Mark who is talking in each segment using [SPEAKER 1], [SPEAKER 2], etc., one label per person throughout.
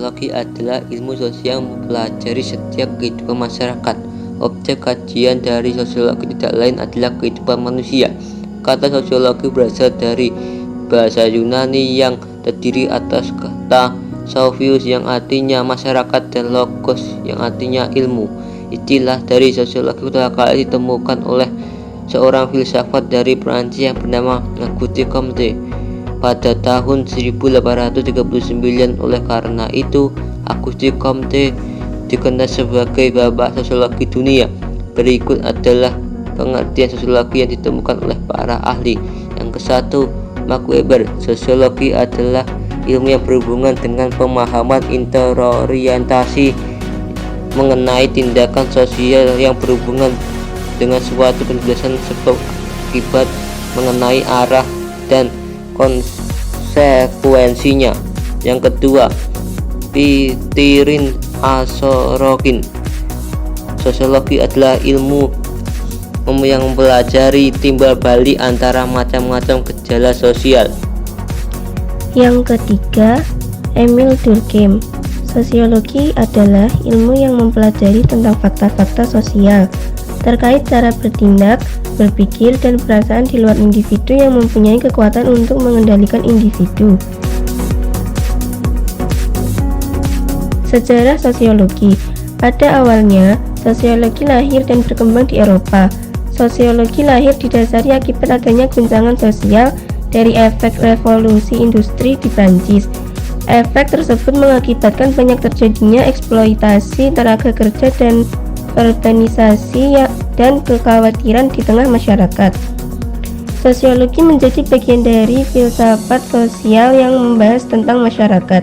[SPEAKER 1] Sosiologi adalah ilmu sosial yang mempelajari setiap kehidupan masyarakat. Objek kajian dari sosiologi tidak lain adalah kehidupan manusia. Kata sosiologi berasal dari bahasa Yunani yang terdiri atas kata sophios yang artinya masyarakat dan logos yang artinya ilmu. Istilah dari sosiologi pertama kali ditemukan oleh seorang filsafat dari Prancis yang bernama Auguste Comte pada tahun 1839. Oleh karena itu, Auguste Comte dikenal sebagai bapak sosiologi dunia. Berikut adalah pengertian sosiologi yang ditemukan oleh para ahli. Yang ke-1, Max Weber. Sosiologi adalah ilmu yang berhubungan dengan pemahaman interorientasi mengenai tindakan sosial yang berhubungan dengan suatu penjelasan sebab akibat mengenai arah dan konsekuensinya. Yang kedua, Pitirin Asorokin. Sosiologi adalah ilmu yang mempelajari timbal balik antara macam-macam gejala sosial.
[SPEAKER 2] Yang ketiga, Emil Durkheim. Sosiologi adalah ilmu yang mempelajari tentang fakta-fakta sosial terkait cara bertindak, berpikir, dan perasaan di luar individu yang mempunyai kekuatan untuk mengendalikan individu. Sejarah sosiologi. Pada awalnya, sosiologi lahir dan berkembang di Eropa. Sosiologi lahir didasari akibat adanya guncangan sosial dari efek revolusi industri di Prancis. Efek tersebut mengakibatkan banyak terjadinya eksploitasi tenaga kerja dan urbanisasi dan kekhawatiran di tengah masyarakat. Sosiologi menjadi bagian dari filsafat sosial yang membahas tentang masyarakat.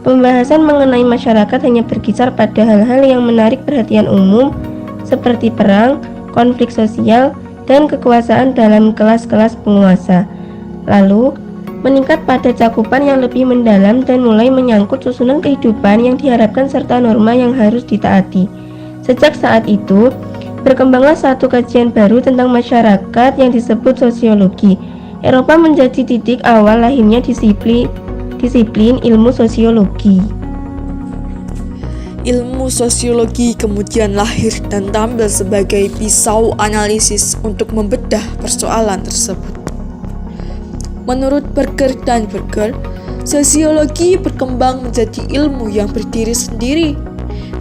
[SPEAKER 2] Pembahasan mengenai masyarakat hanya berkisar pada hal-hal yang menarik perhatian umum seperti perang, konflik sosial, dan kekuasaan dalam kelas-kelas penguasa. Lalu, meningkat pada cakupan yang lebih mendalam dan mulai menyangkut susunan kehidupan yang diharapkan serta norma yang harus ditaati. Sejak saat itu, berkembanglah satu kajian baru tentang masyarakat yang disebut sosiologi. Eropa menjadi titik awal lahirnya disiplin ilmu sosiologi.
[SPEAKER 3] Ilmu sosiologi kemudian lahir dan tampil sebagai pisau analisis untuk membedah persoalan tersebut. Menurut Berger dan Berger, sosiologi berkembang menjadi ilmu yang berdiri sendiri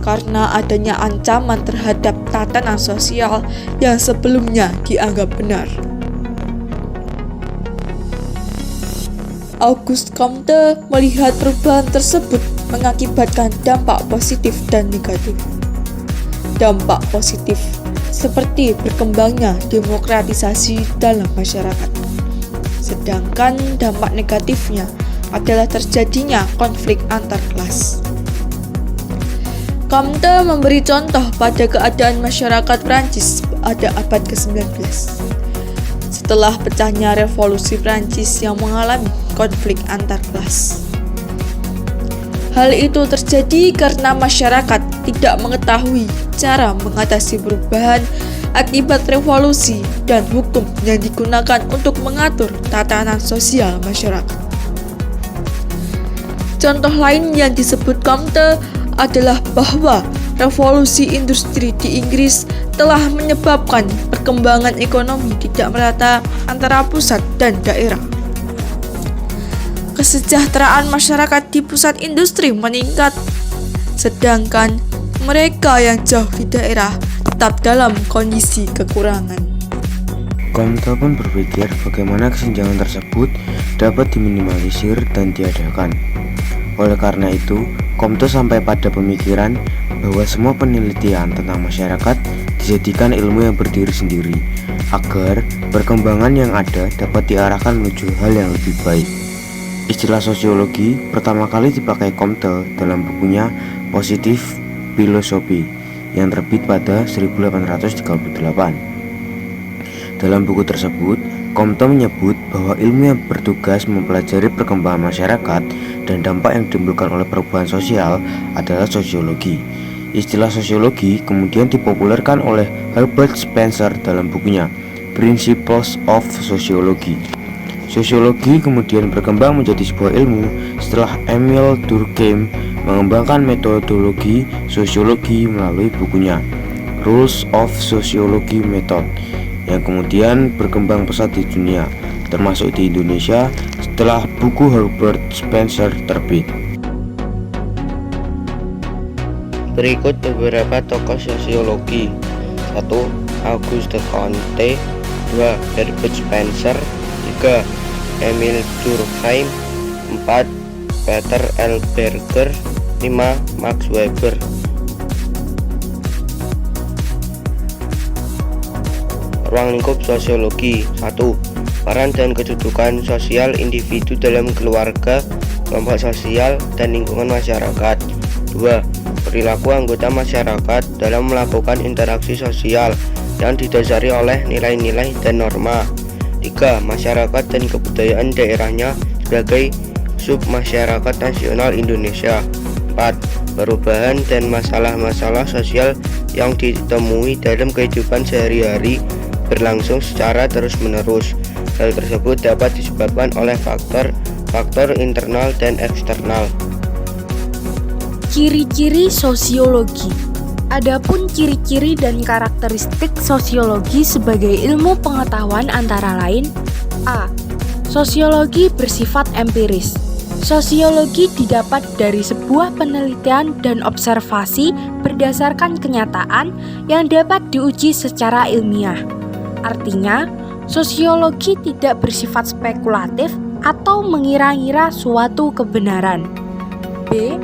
[SPEAKER 3] karena adanya ancaman terhadap tatanan sosial yang sebelumnya dianggap benar. Auguste Comte melihat perubahan tersebut mengakibatkan dampak positif dan negatif. Dampak positif seperti berkembangnya demokratisasi dalam masyarakat. Sedangkan dampak negatifnya adalah terjadinya konflik antar kelas. Comte memberi contoh pada keadaan masyarakat Prancis pada abad ke-19. Setelah pecahnya revolusi Prancis yang mengalami konflik antar kelas. Hal itu terjadi karena masyarakat tidak mengetahui cara mengatasi perubahan akibat revolusi dan hukum yang digunakan untuk mengatur tatanan sosial masyarakat. Contoh lain yang disebut Comte adalah bahwa revolusi industri di Inggris telah menyebabkan perkembangan ekonomi tidak merata antara pusat dan daerah. Kesejahteraan masyarakat di pusat industri meningkat, sedangkan mereka yang jauh di daerah tetap dalam kondisi kekurangan.
[SPEAKER 4] Comte pun berpikir bagaimana kesenjangan tersebut dapat diminimalisir dan diadakan. Oleh karena itu, Comte sampai pada pemikiran bahwa semua penelitian tentang masyarakat dijadikan ilmu yang berdiri sendiri, agar perkembangan yang ada dapat diarahkan menuju hal yang lebih baik. Istilah sosiologi pertama kali dipakai Comte dalam bukunya Positive Philosophy yang terbit pada 1838. Dalam buku tersebut, Comte menyebut bahwa ilmu yang bertugas mempelajari perkembangan masyarakat dan dampak yang ditimbulkan oleh perubahan sosial adalah sosiologi. Istilah sosiologi kemudian dipopulerkan oleh Herbert Spencer dalam bukunya Principles of Sociology. Sosiologi kemudian berkembang menjadi sebuah ilmu setelah Emile Durkheim mengembangkan metodologi sosiologi melalui bukunya Rules of Sociology Method yang kemudian berkembang pesat di dunia, termasuk di Indonesia setelah buku Herbert Spencer terbit.
[SPEAKER 1] Berikut beberapa tokoh sosiologi. 1. Auguste Comte. 2. Herbert Spencer. 3. Emile Durkheim. 4. Peter L. Berger. 5. Max Weber. Ruang lingkup sosiologi. 1. Peran dan kedudukan sosial individu dalam keluarga, kelompok sosial, dan lingkungan masyarakat. 2. Perilaku anggota masyarakat dalam melakukan interaksi sosial yang didasari oleh nilai-nilai dan norma. 3. Masyarakat dan kebudayaan daerahnya sebagai submasyarakat nasional Indonesia. 4. Perubahan dan masalah-masalah sosial yang ditemui dalam kehidupan sehari-hari berlangsung secara terus-menerus. Hal tersebut dapat disebabkan oleh faktor internal dan eksternal.
[SPEAKER 5] Ciri-ciri sosiologi. Adapun ciri-ciri dan karakteristik sosiologi sebagai ilmu pengetahuan antara lain: A. Sosiologi bersifat empiris. Sosiologi didapat dari sebuah penelitian dan observasi berdasarkan kenyataan yang dapat diuji secara ilmiah. Artinya, sosiologi tidak bersifat spekulatif atau mengira-ngira suatu kebenaran. B.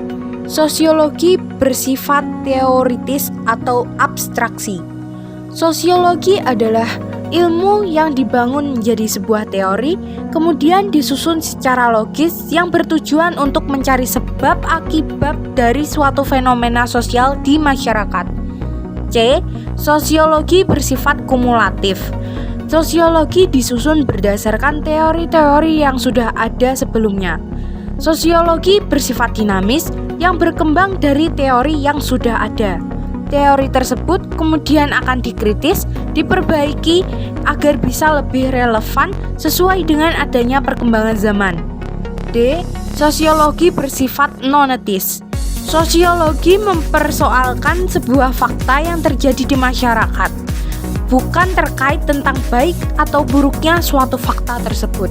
[SPEAKER 5] Sosiologi bersifat teoritis atau abstraksi. Sosiologi adalah ilmu yang dibangun menjadi sebuah teori, kemudian disusun secara logis yang bertujuan untuk mencari sebab akibat dari suatu fenomena sosial di masyarakat. C. Sosiologi bersifat kumulatif. Sosiologi disusun berdasarkan teori-teori yang sudah ada sebelumnya. Sosiologi bersifat dinamis yang berkembang dari teori yang sudah ada. Teori tersebut kemudian akan dikritis, diperbaiki agar bisa lebih relevan sesuai dengan adanya perkembangan zaman. D. Sosiologi bersifat nonetis. Sosiologi mempersoalkan sebuah fakta yang terjadi di masyarakat, bukan terkait tentang baik atau buruknya suatu fakta tersebut.